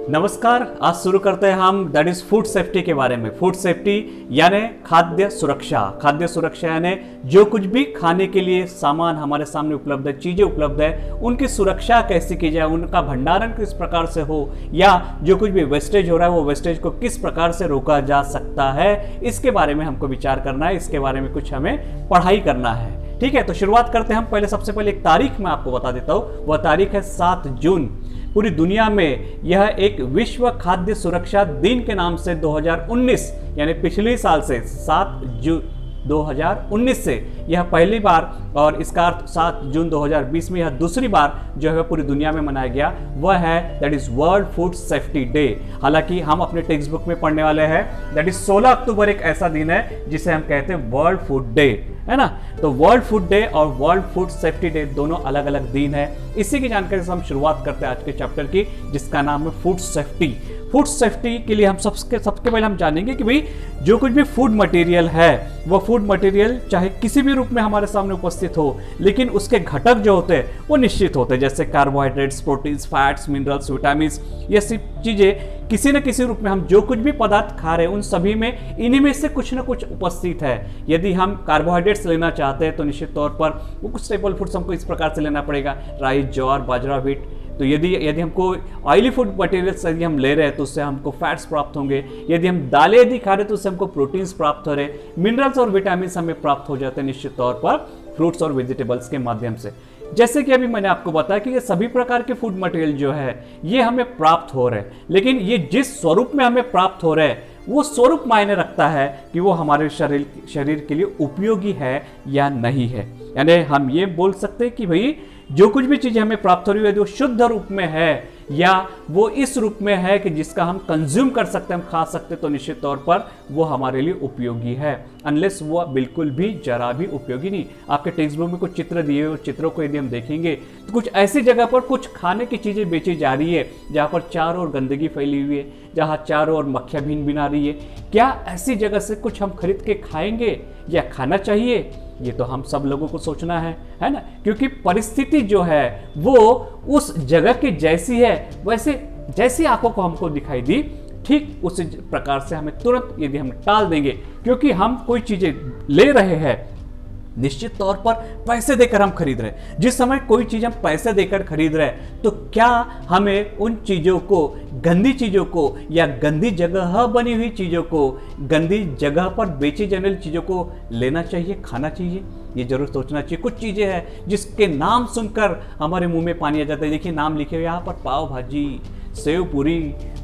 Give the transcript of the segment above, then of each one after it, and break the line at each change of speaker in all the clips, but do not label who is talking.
नमस्कार। आज शुरू करते हैं हम दैट इज फूड सेफ्टी के बारे में। फूड सेफ्टी यानी खाद्य सुरक्षा। खाद्य सुरक्षा यानी जो कुछ भी खाने के लिए सामान हमारे सामने उपलब्ध है, चीजें उपलब्ध है, उनकी सुरक्षा कैसे की जाए, उनका भंडारण किस प्रकार से हो, या जो कुछ भी वेस्टेज हो रहा है वो वेस्टेज को किस प्रकार से रोका जा सकता है, इसके बारे में हमको विचार करना है। इसके बारे में कुछ हमें पढ़ाई करना है। ठीक है, तो शुरुआत करते हैं हम। पहले सबसे पहले एक तारीख मैं आपको बता देता हूँ। वह तारीख है 7 जून। पूरी दुनिया में यह एक विश्व खाद्य सुरक्षा दिन के नाम से 2019 यानी पिछले साल से 7 जून 2019 से यह पहली बार, और इसका अर्थ 7 जून 2020 में यह दूसरी बार जो है पूरी दुनिया में मनाया गया, वह है that is world food safety day. हालांकि हम अपने टेक्स्ट बुक में पढ़ने वाले हैं दैट इज 16 अक्टूबर एक ऐसा दिन है जिसे हम कहते हैं वर्ल्ड फूड डे, है ना। तो वर्ल्ड फूड डे और वर्ल्ड फूड सेफ्टी डे दोनों अलग अलग दिन है। इसी की जानकारी से हम शुरुआत करते हैं आज के चैप्टर की, जिसका नाम है फूड सेफ्टी। फूड सेफ्टी के लिए हम सबसे पहले हम जानेंगे कि भाई जो कुछ भी फूड मटेरियल है, वह फूड मटेरियल चाहे किसी भी रूप में हमारे सामने उपस्थित हो, लेकिन उसके घटक जो होते हैं वो निश्चित होते हैं, जैसे carbohydrates, proteins, fats, minerals, vitamins, ये सब चीजें किसी न किसी रूप में हम जो कुछ भी पदार्थ खा रहे हैं उन सभी में इन्हीं में से कुछ न कुछ उपस्थित है। यदि हम कार्बोहाइड्रेट्स लेना चाहते हैं तो निश्चित तौर पर वो कुछ स्टेपल फूड्स हमको इस प्रकार से लेना पड़ेगा, राइस, ज्वार, बाजरा, व्हीट। तो यदि हमको ऑयली फूड मटेरियल्स यदि हम ले रहे हैं तो उससे हमको फैट्स प्राप्त होंगे। यदि हम दालें यदि खा रहे हैं तो उससे हमको प्रोटीन्स प्राप्त हो रहे, मिनरल्स और विटामिन हमें प्राप्त हो जाते हैं निश्चित तौर पर फ्रूट्स और वेजिटेबल्स के माध्यम से। जैसे कि अभी मैंने आपको बताया कि ये सभी प्रकार के फूड मटेरियल जो है ये हमें प्राप्त हो रहे हैं, लेकिन ये जिस स्वरूप में हमें प्राप्त हो रहे हैं वो स्वरूप मायने रखता है कि वो हमारे शरीर के लिए उपयोगी है या नहीं है। यानी हम ये बोल सकते हैं कि भाई जो कुछ भी चीज़ें हमें प्राप्त हो रही है वो शुद्ध रूप में है या वो इस रूप में है कि जिसका हम कंज्यूम कर सकते हैं, हम खा सकते हैं, तो निश्चित तौर पर वो हमारे लिए उपयोगी है। अनलेस वो बिल्कुल भी जरा भी उपयोगी नहीं। आपके टेक्स्ट बुक में कुछ चित्र दिए हुए, चित्रों को यदि हम देखेंगे तो कुछ ऐसी जगह पर कुछ खाने की चीज़ें बेची जा रही है जहाँ पर चारों ओर गंदगी फैली हुई है, जहाँ चारों ओर मक्खियाँ भिन आ रही है। क्या ऐसी जगह से कुछ हम खरीद के खाएंगे या खाना चाहिए? ये तो हम सब लोगों को सोचना है ना, क्योंकि परिस्थिति जो है वो उस जगह की जैसी है, वैसे जैसी आंखों को हमको दिखाई दी ठीक उसी प्रकार से हमें तुरंत यदि हम टाल देंगे, क्योंकि हम कोई चीजें ले रहे हैं निश्चित तौर पर पैसे देकर हम खरीद रहे हैं। जिस समय कोई चीज हम पैसे देकर खरीद रहे हैं तो क्या हमें उन चीजों को, गंदी चीजों को या गंदी जगह बनी हुई चीजों को, गंदी जगह पर बेची जाने वाली चीजों को लेना चाहिए, खाना चाहिए? ये जरूर सोचना चाहिए। कुछ चीजें हैं जिसके नाम सुनकर हमारे मुंह में पानी आ जाता है। देखिए नाम लिखे हुए यहाँ पर, पाव भाजी, सेव पूरी,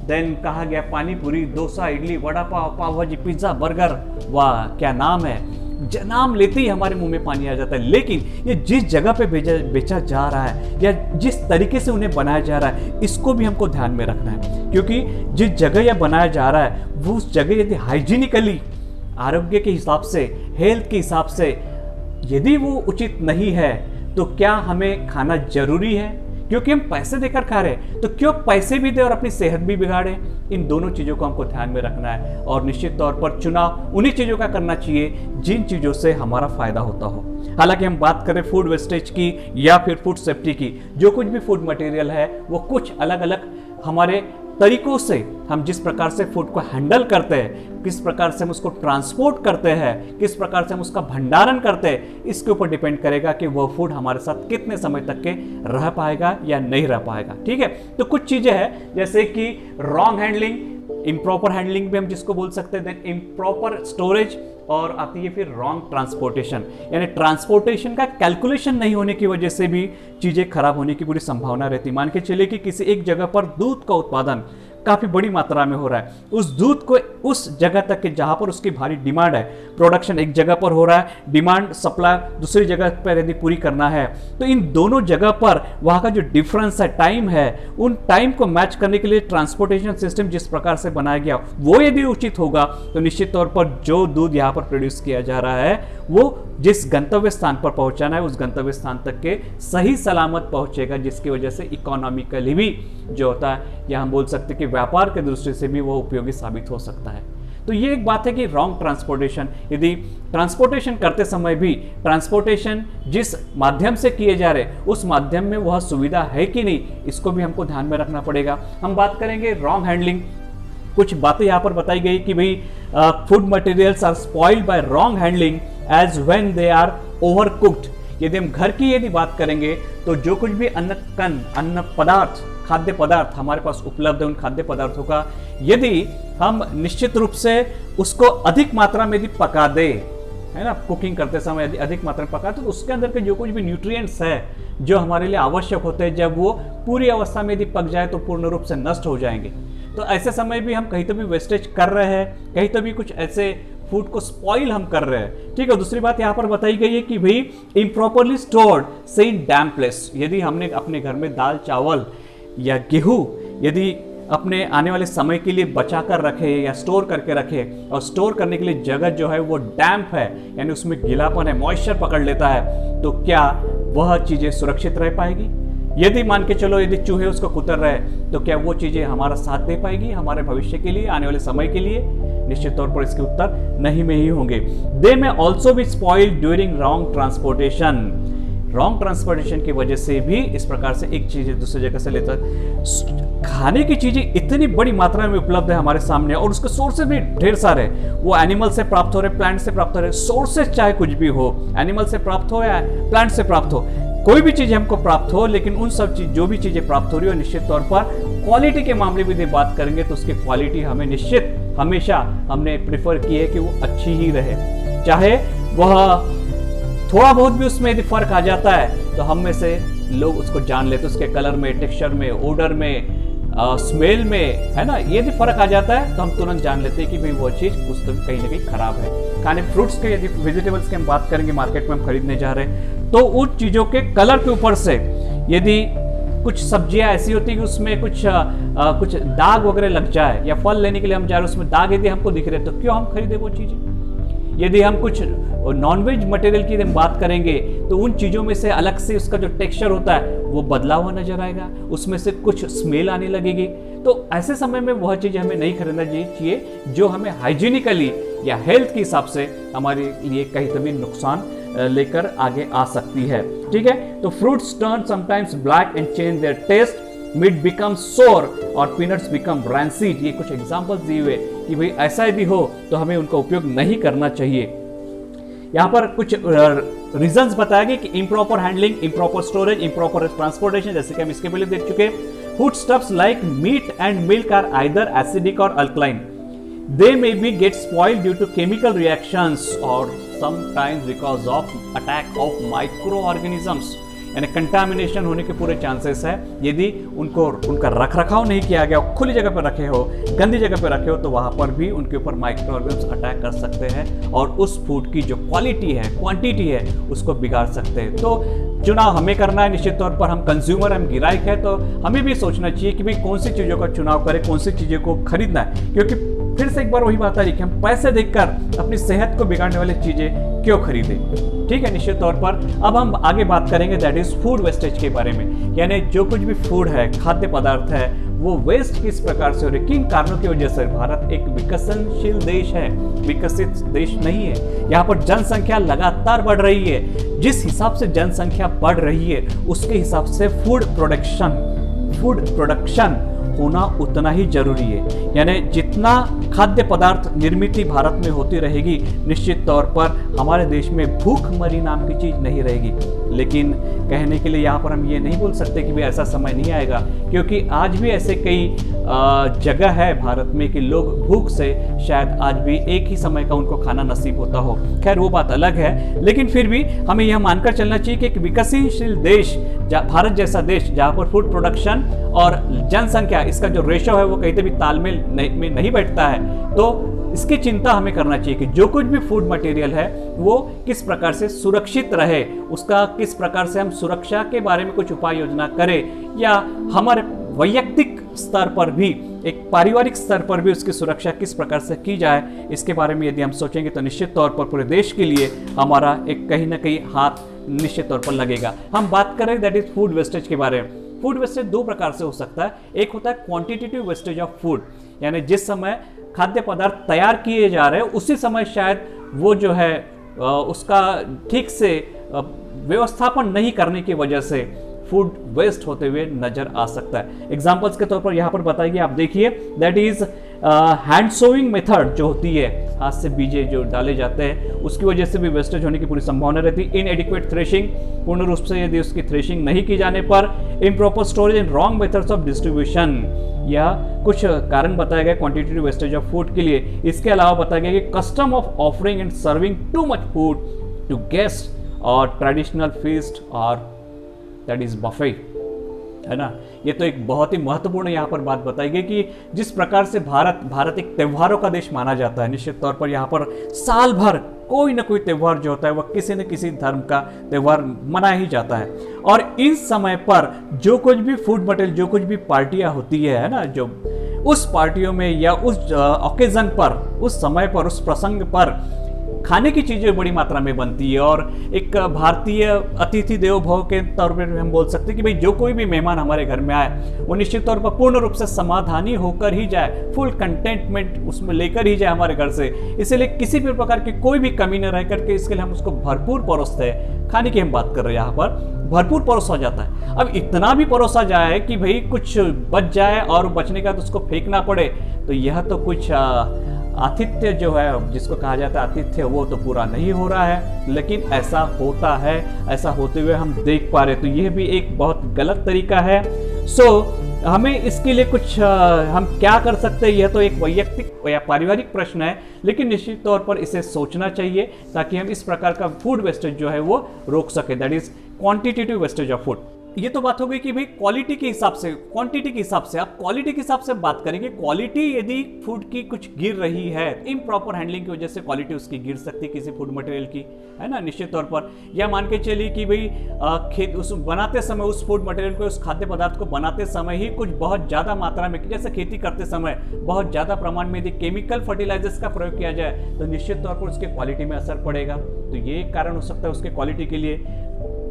देन कहा गया पानी पूरी, डोसा, इडली, वड़ा पाव, पाव भाजी, पिज्जा, बर्गर। वाह क्या नाम है! नाम लेते ही हमारे मुंह में पानी आ जाता है। लेकिन ये जिस जगह पे बेचा जा रहा है या जिस तरीके से उन्हें बनाया जा रहा है, इसको भी हमको ध्यान में रखना है, क्योंकि जिस जगह यह बनाया जा रहा है वो उस जगह यदि हाइजीनिकली, आरोग्य के हिसाब से, हेल्थ के हिसाब से यदि वो उचित नहीं है तो क्या हमें खाना जरूरी है? क्योंकि हम पैसे देकर खा रहे हैं तो क्यों पैसे भी दे और अपनी सेहत भी बिगाड़े? इन दोनों चीज़ों को हमको ध्यान में रखना है और निश्चित तौर पर चुनाव उन्हीं चीज़ों का करना चाहिए जिन चीज़ों से हमारा फायदा होता हो। हालांकि हम बात करें फूड वेस्टेज की या फिर फूड सेफ्टी की, जो कुछ भी फूड मटेरियल है वो कुछ अलग अलग हमारे तरीकों से, हम जिस प्रकार से फूड को हैंडल करते हैं, किस प्रकार से हम उसको ट्रांसपोर्ट करते हैं, किस प्रकार से हम उसका भंडारण करते हैं, इसके ऊपर डिपेंड करेगा कि वह फूड हमारे साथ कितने समय तक के रह पाएगा या नहीं रह पाएगा। ठीक है, तो कुछ चीजें हैं जैसे कि रॉन्ग हैंडलिंग, इम्प्रॉपर हैंडलिंग भी हम जिसको बोल सकते हैं, देन इम्प्रॉपर स्टोरेज, और आती है फिर रॉन्ग ट्रांसपोर्टेशन, यानी ट्रांसपोर्टेशन का कैलकुलेशन नहीं होने की वजह से भी चीज़ें खराब होने की पूरी संभावना रहती। मान के चलिए कि किसी एक जगह पर दूध का उत्पादन काफ़ी बड़ी मात्रा में हो रहा है, उस दूध को उस जगह तक के जहाँ पर उसकी भारी डिमांड है, प्रोडक्शन एक जगह पर हो रहा है, डिमांड सप्लाई दूसरी जगह पर यदि पूरी करना है, तो इन दोनों जगह पर वहाँ का जो डिफरेंस है, टाइम है, उन टाइम को मैच करने के लिए ट्रांसपोर्टेशन सिस्टम जिस प्रकार से बनाया गया वो यदि उचित होगा तो निश्चित तौर पर जो दूध यहाँ पर प्रोड्यूस किया जा रहा है वो जिस गंतव्य स्थान पर पहुँचाना है उस गंतव्य स्थान तक के सही सलामत पहुँचेगा, जिसकी वजह से इकोनॉमिकली भी जो होता है या हम बोल सकते हैं कि व्यापार के दृष्टि से भी वो उपयोगी साबित हो सकता है। तो ये एक बात है कि रॉन्ग ट्रांसपोर्टेशन, यदि ट्रांसपोर्टेशन करते समय भी ट्रांसपोर्टेशन जिस माध्यम से किए जा रहे उस माध्यम में वह सुविधा है कि नहीं, इसको भी हमको ध्यान में रखना पड़ेगा। हम बात करेंगे रॉन्ग हैंडलिंग। कुछ बातें यहाँ पर बताई गई कि भाई food materials are spoiled by wrong handling as when they are overcooked. यदि हम घर की यदि बात करेंगे तो जो कुछ भी अन्न पदार्थ, खाद्य पदार्थ हमारे पास उपलब्ध है, उन खाद्य पदार्थों का यदि हम निश्चित रूप से उसको अधिक मात्रा में यदि पका दे, है ना, कुकिंग करते समय यदि अधिक मात्रा में पका, तो उसके अंदर के जो कुछ भी न्यूट्रिएंट्स है जो हमारे लिए आवश्यक होते हैं, जब वो पूरी अवस्था में यदि पक जाए तो पूर्ण रूप से नष्ट हो जाएंगे। तो ऐसे समय भी हम कहीं तो भी वेस्टेज कर रहे हैं, कहीं तो भी कुछ ऐसे फूड को स्पॉइल हम कर रहे हैं। ठीक है। दूसरी बात यहाँ पर बताई गई है कि भाई इम्प्रॉपरली स्टोर्ड से इन डैम्प प्लेस। यदि हमने अपने घर में दाल चावल या गेहूं यदि अपने आने वाले समय के लिए बचा कर रखे या स्टोर करके रखे, और स्टोर करने के लिए जगह जो है वो डैम्प है, यानी उसमें गीलापन है, मॉइस्चर पकड़ लेता है, तो क्या वह चीज़ें सुरक्षित रह पाएगी? यदि मान के चलो यदि चूहे उसको कुतर रहे, तो क्या वो चीज़ें हमारा साथ दे पाएगी हमारे भविष्य के लिए, आने वाले समय के लिए? निश्चित तौर पर इसके उत्तर नहीं में ही होंगे। दे में also be spoiled during wrong transportation. Wrong transportation की वजह से भी इस प्रकार से एक चीज दूसरी जगह से लेता है। खाने की चीजें इतनी बड़ी मात्रा में उपलब्ध है हमारे सामने, और उसके सोर्सेज भी ढेर सारे, वो एनिमल से प्राप्त हो रहे, प्लांट से प्राप्त हो रहे। सोर्सेज चाहे कुछ भी हो, एनिमल से प्राप्त हो या प्लांट से प्राप्त हो, कोई भी चीज हमको प्राप्त हो, लेकिन उन सब चीज जो भी चीजें प्राप्त हो रही हो, निश्चित तौर पर क्वालिटी के मामले में यदि बात करेंगे तो उसकी क्वालिटी हमें निश्चित हमेशा हमने प्रेफर की है कि वो अच्छी ही रहे। चाहे वह थोड़ा बहुत भी उसमें यदि फर्क आ जाता है तो हम में से लोग उसको जान लेते, उसके कलर में, टेक्सचर में, ओडर में, स्मेल में, है ना, यदि फर्क आ जाता है तो हम तुरंत जान लेते हैं कि भाई वो चीज़ कुछ तो कहीं ना कहीं खराब है। खाने फ्रूट्स के यदि वेजिटेबल्स की हम बात करेंगे, मार्केट में हम खरीदने जा रहे हैं, तो उन चीज़ों के कलर के ऊपर से यदि कुछ सब्जियां ऐसी होती है कि उसमें कुछ दाग वगैरह लग जाए, या फल लेने के लिए हम जा रहे हैं उसमें दाग यदि हमको दिख रहे तो क्यों हम खरीदे वो चीज़ें? यदि हम कुछ नॉनवेज मटेरियल की बात करेंगे तो उन चीज़ों में से अलग से उसका जो टेक्सचर होता है वो बदला हुआ नजर आएगा, उसमें से कुछ स्मेल आने लगेगी। तो ऐसे समय में वह चीज़ हमें नहीं खरीदना चाहिए जो हमें हाइजीनिकली या हेल्थ के हिसाब से हमारे लिए कहीं तो भी नुकसान लेकर आगे आ सकती है। ठीक है। तो fruits turn sometimes black and change their taste, meat become sour और पीनट्स बिकम रैंसीड। ये कुछ एग्जांपल्स दिए हुए कि भाई ऐसा यदि हो तो हमें उनका उपयोग नहीं करना चाहिए। यहाँ पर कुछ रीजंस बताया गया कि improper handling, improper storage, improper transportation, जैसे कि हम इसके पहले देख चुके। Food stuffs like meat and milk are either acidic और alkaline. They may be get spoiled due to chemical reactions or sometimes because of attack of microorganisms, यानी contamination होने के पूरे चांसेस है। यदि उनका रख रखाव नहीं किया गया, खुली जगह पर रखे हो, गंदी जगह पर रखे हो, तो वहाँ पर भी उनके ऊपर माइक्रो ऑर्गेनिज्म अटैक कर सकते हैं और उस फूड की जो क्वालिटी है, क्वांटिटी है, उसको बिगाड़ सकते हैं। तो चुनाव हमें करना है। निश्चित तौर पर हम कंज्यूमर, हम गिराइक है, तो हमें भी सोचना चाहिए कि भाई कौन सी चीज़ों का चुनाव करें, कौन सी चीज़ों को खरीदना है, क्योंकि फिर से एक बार वही बात आ रही कि हम पैसे देखकर अपनी सेहत को बिगाड़ने वाली चीजें क्यों खरीदें। ठीक है। निश्चित तौर पर अब हम आगे बात करेंगे दैट इज फूड वेस्टेज के बारे में, यानी जो कुछ भी फूड है, खाद्य पदार्थ है, वो वेस्ट किस प्रकार से हो रहे, किन कारणों की वजह से। भारत एक विकसनशील देश है, विकसित देश नहीं है। यहाँ पर जनसंख्या लगातार बढ़ रही है। जिस हिसाब से जनसंख्या बढ़ रही है उसके हिसाब से फूड प्रोडक्शन होना उतना ही जरूरी है। यानी जितना खाद्य पदार्थ निर्मित भारत में होती रहेगी, निश्चित तौर पर हमारे देश में भूखमरी नाम की चीज नहीं रहेगी। लेकिन कहने के लिए यहाँ पर हम ये नहीं बोल सकते कि भाई ऐसा समय नहीं आएगा, क्योंकि आज भी ऐसे कई जगह है भारत में कि लोग भूख से शायद आज भी एक ही समय का उनको खाना नसीब होता हो। खैर वो बात अलग है, लेकिन फिर भी हमें यह मानकर चलना चाहिए कि एक विकसनशील देश, भारत जैसा देश, जहाँ पर फूड प्रोडक्शन और जनसंख्या, इसका जो रेशो है वो कहीं भी तालमेल में नहीं बैठता है, तो इसकी चिंता हमें करना चाहिए कि जो कुछ भी फूड मटेरियल है वो किस प्रकार से सुरक्षित रहे, उसका किस प्रकार से हम सुरक्षा के बारे में कुछ उपाय योजना करें, या हमारे वैयक्तिक स्तर पर भी, एक पारिवारिक स्तर पर भी उसकी सुरक्षा किस प्रकार से की जाए, इसके बारे में यदि हम सोचेंगे तो निश्चित तौर पर पूरे देश के लिए हमारा एक कहीं ना कहीं हाथ निश्चित तौर पर लगेगा। हम बात करें दैट इज फूड वेस्टेज के बारे में। फूड वेस्टेज दो प्रकार से हो सकता है। एक होता है क्वांटिटेटिव वेस्टेज ऑफ फूड, यानी जिस समय खाद्य पदार्थ तैयार किए जा रहे हैं उसी समय शायद वो जो है उसका ठीक से व्यवस्थापन नहीं करने की वजह से फूड वेस्ट होते हुए नजर आ सकता है। एग्जांपल्स के तौर पर यहाँ पर बताइए, आप देखिए, that is hand sowing method जो होती है, हाथ से बीजे जो डाले जाते हैं, उसकी वजह से भी वेस्टेज होने की पूरी संभावना रहती है। इनएडिक्वेट थ्रेशिंग, पूर्ण रूप से यदि उसकी थ्रेशिंग नहीं की जाने पर, improper storage and wrong methods of distribution, या कुछ कारण बताया गया क्वांटिटेटिव वेस्टेज ऑफ फूड के लिए। इसके अलावा बताया गया कि custom of offering and serving too much food to guest और ट्रेडिशनल फीस्ट और दैट इज बफे, है ना। ये तो एक बहुत ही महत्वपूर्ण यहाँ पर बात बताई गई कि जिस प्रकार से भारत एक त्योहारों का देश माना जाता है, निश्चित तौर पर यहाँ पर साल भर कोई ना कोई त्यौहार जो होता है वह किसी न किसी धर्म का त्यौहार मनाया ही जाता है। और इस समय पर जो कुछ भी फूड मटेरियल, जो कुछ भी पार्टियां होती है ना, जो उस पार्टियों में या उस ओकेजन पर, उस समय पर, उस प्रसंग पर खाने की चीजें बड़ी मात्रा में बनती है। और एक भारतीय अतिथि देवो भव के तौर पर हम बोल सकते हैं कि भाई जो कोई भी मेहमान हमारे घर में आए वो निश्चित तौर पर पूर्ण रूप से समाधानी होकर ही जाए, फुल कंटेंटमेंट उसमें लेकर ही जाए हमारे घर से। इसलिए किसी भी प्रकार की कोई भी कमी न रह करके इसके लिए हम उसको भरपूर परोसते हैं। खाने की हम बात कर रहे हैं, यहाँ पर भरपूर परोसा जाता है। अब इतना भी परोसा जाए कि भाई कुछ बच जाए और बचने का तो उसको फेंकना पड़े, तो यह तो कुछ आतिथ्य जो है, जिसको कहा जाता है आतिथ्य, वो तो पूरा नहीं हो रहा है। लेकिन ऐसा होता है, ऐसा होते हुए हम देख पा रहे, तो यह भी एक बहुत गलत तरीका है। हमें इसके लिए कुछ हम क्या कर सकते हैं, यह तो एक वैयक्तिक या पारिवारिक प्रश्न है, लेकिन निश्चित तौर पर इसे सोचना चाहिए ताकि हम इस प्रकार का फूड वेस्टेज जो है वो रोक सके, that is quantitative wastage of food. ये तो बात हो गई कि भाई क्वालिटी के हिसाब से, क्वांटिटी के हिसाब से। आप क्वालिटी के हिसाब से बात करेंगे, क्वालिटी यदि फूड की कुछ गिर रही है, इम्प्रॉपर हैंडलिंग की वजह से क्वालिटी उसकी गिर सकती है किसी फूड मटेरियल की, है ना, निश्चित तौर पर। या मान के चलिए कि भाई उस बनाते समय, उस फूड मटेरियल को, उस खाद्य पदार्थ को बनाते समय ही कुछ बहुत ज़्यादा मात्रा में, जैसे खेती करते समय बहुत ज़्यादा प्रमाण में यदि केमिकल फर्टिलाइजर्स का प्रयोग किया जाए तो निश्चित तौर पर उसके क्वालिटी में असर पड़ेगा। तो ये एक कारण हो सकता है उसके क्वालिटी के लिए।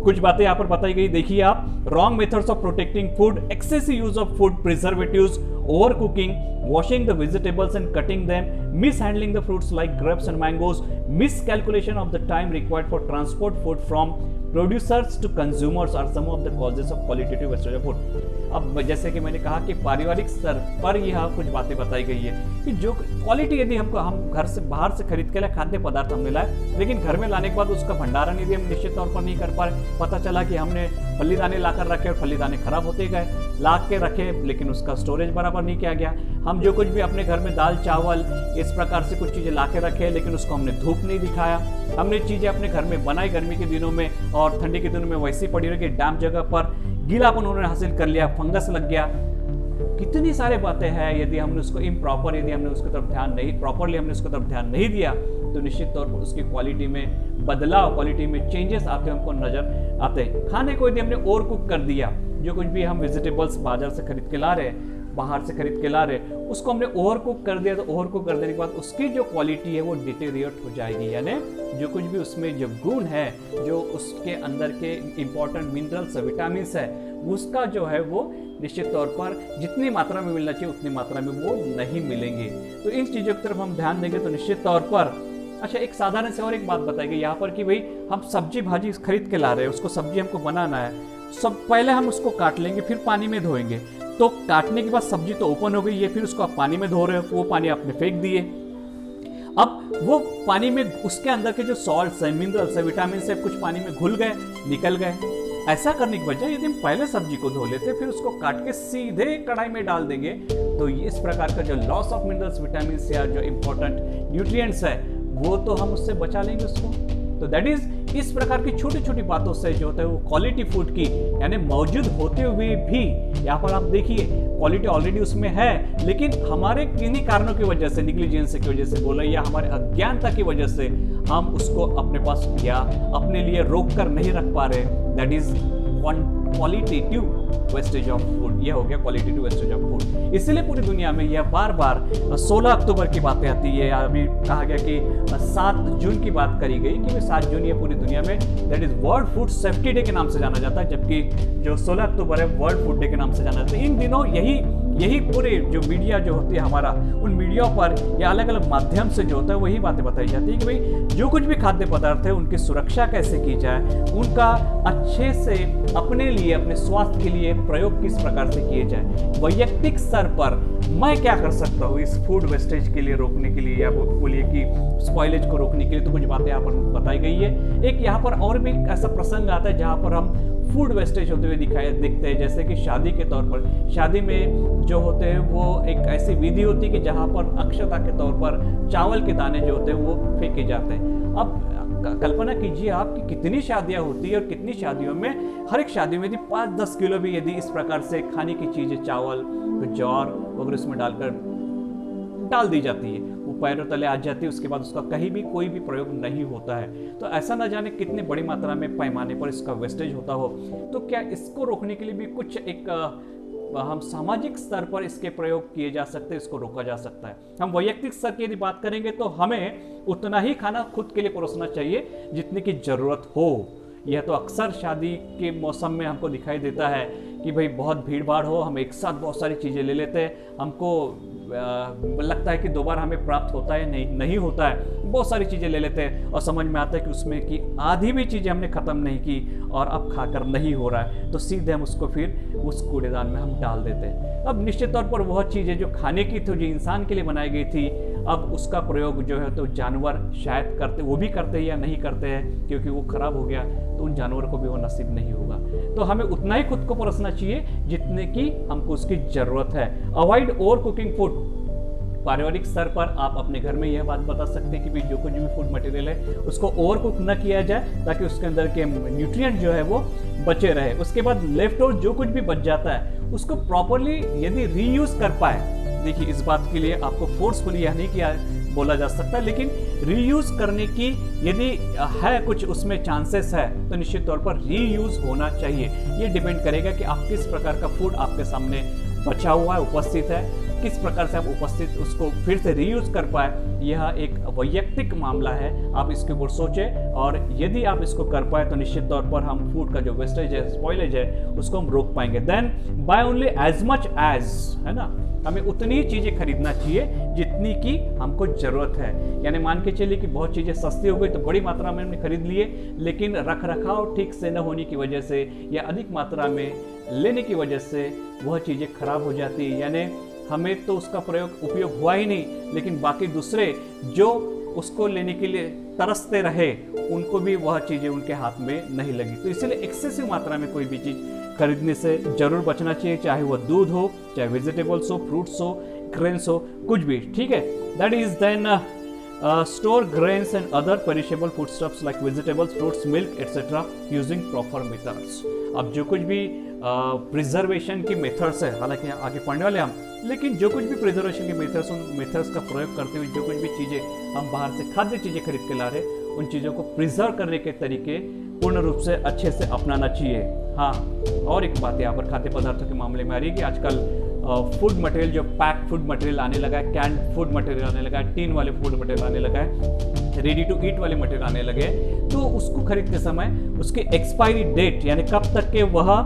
कुछ बातें यहाँ पर बताई गई, देखिए आप, wrong methods of protecting food, excessive use of food preservatives, over cooking, washing the vegetables and cutting them, mishandling the fruits like grapes and mangoes, miscalculation of the time required for transport food from producers to consumers are some of the causes of qualitative wastage of food। अब जैसे कि मैंने कहा कि पारिवारिक स्तर पर यह कुछ बातें बताई गई है कि जो क्वालिटी यदि हम घर से बाहर से खरीद के लाए खाद्य पदार्थ हमने लाए, लेकिन घर में लाने के बाद उसका भंडारण यदि हम निश्चित तौर पर नहीं कर पाए, पता चला कि हमने फली दाने लाकर रखे और फली दाने खराब होते गए, ला के रखे लेकिन उसका स्टोरेज बराबर नहीं किया गया। हम जो कुछ भी अपने घर में दाल चावल इस प्रकार से कुछ चीज़ें ला के रखे लेकिन उसको हमने धूप नहीं दिखाया, हमने चीज़ें अपने घर में बनाई गर्मी के दिनों में और ठंडी के दिनों में वैसी पड़ी रही, डैम जगह पर गीलापन उन्होंने हासिल कर लिया, फंगस लग गया। कितनी सारी बातें हैं, यदि हमने उसको इम्प्रॉपर, यदि हमने उसकी तरफ ध्यान नहीं, प्रॉपरली हमने उसकी तरफ ध्यान नहीं दिया तो निश्चित तौर पर उसकी क्वालिटी में बदलाव, क्वालिटी में चेंजेस आते हमको नजर आते हैं। खाने को यदि हमने ओवर कुक कर दिया, जो कुछ भी हम वेजिटेबल्स बाजार से खरीद के ला रहे हैं, बाहर से खरीद के ला रहे, उसको हमने ओवर कुक कर दिया, तो ओवर कुक कर देने के बाद उसकी जो क्वालिटी है वो डिटेरियोरेट हो जाएगी, यानी जो कुछ भी उसमें जो गुण है, जो उसके अंदर के इंपॉर्टेंट मिनरल्स, विटामिन है, उसका जो है वो निश्चित तौर पर जितनी मात्रा में मिलना चाहिए उतनी मात्रा में वो नहीं मिलेंगे। तो इन चीज़ों की तरफ हम ध्यान देंगे तो निश्चित तौर पर। अच्छा, एक साधारण से और एक बात बताएगी यहाँ पर कि भाई हम सब्जी भाजी खरीद के ला रहे हैं, उसको सब्जी हमको बनाना है, सब पहले हम उसको काट लेंगे फिर पानी में धोएंगे, तो काटने के बाद सब्जी तो ओपन हो गई है, फिर उसको आप पानी में धो रहे हो, वो पानी आपने फेंक दिए। अब वो पानी में उसके अंदर के जो सॉल्ट्स है, मिनरल्स है, विटामिन है, कुछ पानी में घुल गए, निकल गए। ऐसा करने की बजाय यदि हम पहले सब्जी को धो लेते फिर उसको काट के सीधे कढ़ाई में डाल देंगे, तो इस प्रकार का जो लॉस ऑफ मिनरल्स, विटामिन या जो इंपॉर्टेंट न्यूट्रिएंट्स है वो तो हम उससे बचा लेंगे उसको। तो दैट इज, इस प्रकार की छोटी छोटी बातों से जो होता है वो क्वालिटी फूड की, यानी मौजूद होते हुए भी यहाँ पर आप देखिए क्वालिटी ऑलरेडी उसमें है, लेकिन हमारे किन्हीं कारणों की वजह से, निग्लिजेंस की वजह से बोले या हमारे अज्ञानता की वजह से हम उसको अपने पास या अपने लिए रोक कर नहीं रख पा रहे। That is qualitative wastage of food, यह हो गया क्वालिटेटिव वेस्टेज ऑफ फूड। इसलिए पूरी दुनिया में यह बार बार 16 अक्टूबर की बातें आती है, अभी कहा गया कि 7 जून की बात करी गई कि 7 जून ये पूरी दुनिया में that is world food safety day के नाम से जाना जाता है, जबकि जो 16 अक्टूबर है वर्ल्ड फूड डे के नाम से जाना जाता है। इन दिनों यही यही पूरे जो मीडिया जो होती है हमारा, उन मीडिया पर या अलग अलग माध्यम से जो होता है वही बातें बताई जाती है कि भाई जो कुछ भी खाद्य पदार्थ है उनकी सुरक्षा कैसे की जाए, उनका अच्छे से अपने लिए, अपने स्वास्थ्य के लिए प्रयोग किस प्रकार से किए जाए। वैयक्तिक स्तर पर मैं क्या कर सकता हूँ इस फूड वेस्टेज के लिए रोकने के लिए, या बोलिए कि स्पॉइलेज को रोकने के लिए, तो कुछ बातें यहाँ पर बताई गई है। एक यहाँ पर और भी ऐसा प्रसंग आता है जहाँ पर हम फूड वेस्टेज होते हुए दिखते हैं, जैसे कि शादी के तौर पर। शादी में जो होते हैं वो एक ऐसी विधि होती है कि जहाँ पर अक्षता के तौर पर चावल के दाने जो होते हैं वो फेंके जाते हैं। अब कल्पना कीजिए आप कि कितनी शादियाँ होती है और कितनी शादियों में, हर एक शादी में यदि 5-10 किलो भी यदि इस प्रकार से खाने की चीज़ें, चावल, ज्वार वगैरह उसमें डाल दी जाती है, वो पैरों तले आ जाती है, उसके बाद उसका कहीं भी कोई भी प्रयोग नहीं होता है। तो ऐसा ना जाने कितनी बड़ी मात्रा में पैमाने पर इसका वेस्टेज होता हो। तो क्या इसको रोकने के लिए भी कुछ एक हम सामाजिक स्तर पर इसके प्रयोग किए जा सकते हैं, इसको रोका जा सकता है। हम वैयक्तिक स्तर की यदि बात करेंगे तो हमें उतना ही खाना खुद के लिए परोसना चाहिए जितने की जरूरत हो। यह तो अक्सर शादी के मौसम में हमको दिखाई देता है कि भाई बहुत भीड़ भाड़ हो, हम एक साथ बहुत सारी चीज़ें ले लेते हैं, हमको लगता है कि दोबारा हमें प्राप्त होता है, नहीं होता है, बहुत सारी चीज़ें ले लेते हैं और समझ में आता है कि उसमें की आधी भी चीज़ें हमने ख़त्म नहीं की और अब खाकर नहीं हो रहा है, तो सीधे हम उसको फिर उस कूड़ेदान में हम डाल देते हैं। अब निश्चित तौर पर वह चीज़ें जो खाने की थी, जो इंसान के लिए बनाई गई थी, अब उसका प्रयोग जो है तो जानवर शायद करते, वो भी करते हैं या नहीं करते हैं, क्योंकि वो खराब हो गया तो उन जानवरों को भी वो नसीब नहीं होगा। तो हमें उतना ही खुद को परोसना चाहिए जितने की हमको उसकी ज़रूरत है। Avoid over cooking food. पारिवारिक स्तर पर आप अपने घर में यह बात बता सकते हैं कि भाई जो कुछ भी फूड मटेरियल है उसको ओवर कुक न किया जाए, ताकि उसके अंदर के न्यूट्रिएंट जो है वो बचे रहे। उसके बाद लेफ्ट ओवर जो कुछ भी बच जाता है उसको प्रॉपरली यदि रीयूज कर पाए, देखिए इस बात के लिए आपको फोर्सफुली यह नहीं किया बोला जा सकता, लेकिन रीयूज करने की यदि है कुछ उसमें चांसेस है तो निश्चित तौर पर रीयूज होना चाहिए। ये डिपेंड करेगा कि आप किस प्रकार का फूड आपके सामने बचा हुआ है, उपस्थित है, किस प्रकार से आप उपस्थित उसको फिर से रीयूज कर पाए। यह एक वैयक्तिक मामला है, आप इसके ऊपर सोचें, और यदि आप इसको कर पाए तो निश्चित तौर पर हम फूड का जो वेस्टेज है, स्पॉइलेज है, उसको हम रोक पाएंगे। Then by only as much as, है ना, हमें उतनी चीज़ें खरीदना चाहिए जितनी की हमको ज़रूरत है। यानी मान के चलिए कि बहुत चीज़ें सस्ती हो गई तो बड़ी मात्रा में हमने खरीद लिए, लेकिन रख रखाव ठीक से न होने की वजह से या अधिक मात्रा में लेने की वजह से वह चीज़ें खराब हो जाती है। यानी हमें तो उसका उपयोग हुआ ही नहीं, लेकिन बाकी दूसरे जो उसको लेने के लिए तरसते रहे उनको भी वह चीज़ें उनके हाथ में नहीं लगी। तो इसलिए एक्सेसिव मात्रा में कोई भी चीज़ खरीदने से जरूर बचना चाहिए, चाहे वह दूध हो, चाहे वेजिटेबल्स हो, फ्रूट्स हो, ग्रेन्स हो, कुछ भी, ठीक है। That is then store grains and other perishable foodstuffs like vegetables, fruits, milk etcetera using proper methods. अब जो कुछ भी प्रिजर्वेशन की मेथड्स है, हालांकि आगे पढ़ने वाले हम, लेकिन जो कुछ भी प्रिजर्वेशन के मेथड्स, उन मेथड्स का प्रयोग करते हुए जो कुछ भी चीज़ें हम बाहर से खाद्य चीज़ें खरीद के ला रहे, उन चीज़ों को प्रिजर्व करने के तरीके पूर्ण रूप से अच्छे से अपनाना चाहिए। हाँ, और एक बात यहाँ पर खाद्य पदार्थों के मामले में आ रही है कि आजकल फूड मटेरियल, जो पैक्ड फूड मटेरियल आने लगा है, कैंड फूड मटेरियल आने लगा है, टीन वाले फूड मटेरियल आने लगा है, रेडी टू ईट वाले मटेरियल आने लगे, तो उसको खरीदते समय उसके एक्सपायरी डेट यानी कब तक के वह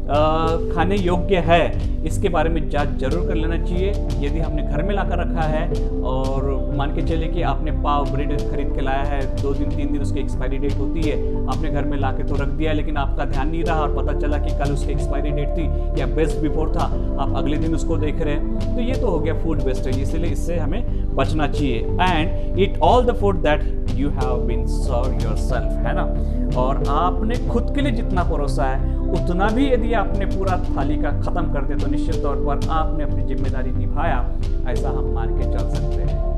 खाने योग्य है, इसके बारे में जांच जरूर कर लेना चाहिए। यदि हमने घर में लाकर रखा है और मान के चले कि आपने पाव ब्रेड खरीद के लाया है, 2 दिन 3 दिन उसकी एक्सपायरी डेट होती है, आपने घर में ला के तो रख दिया, लेकिन आपका ध्यान नहीं रहा और पता चला कि कल उसकी एक्सपायरी डेट थी या बेस्ट बिफोर था, आप अगले दिन उसको देख रहे हैं, तो ये तो हो गया फूड वेस्टेज। इसलिए इससे हमें बचना चाहिए। And eat all the food that you have been serve yourself, है ना, और आपने खुद के लिए जितना परोसा है उतना भी यदि आपने पूरा थाली का खत्म कर दे तो निश्चित तौर पर आपने अपनी जिम्मेदारी निभाया, ऐसा हम मान के चल सकते हैं।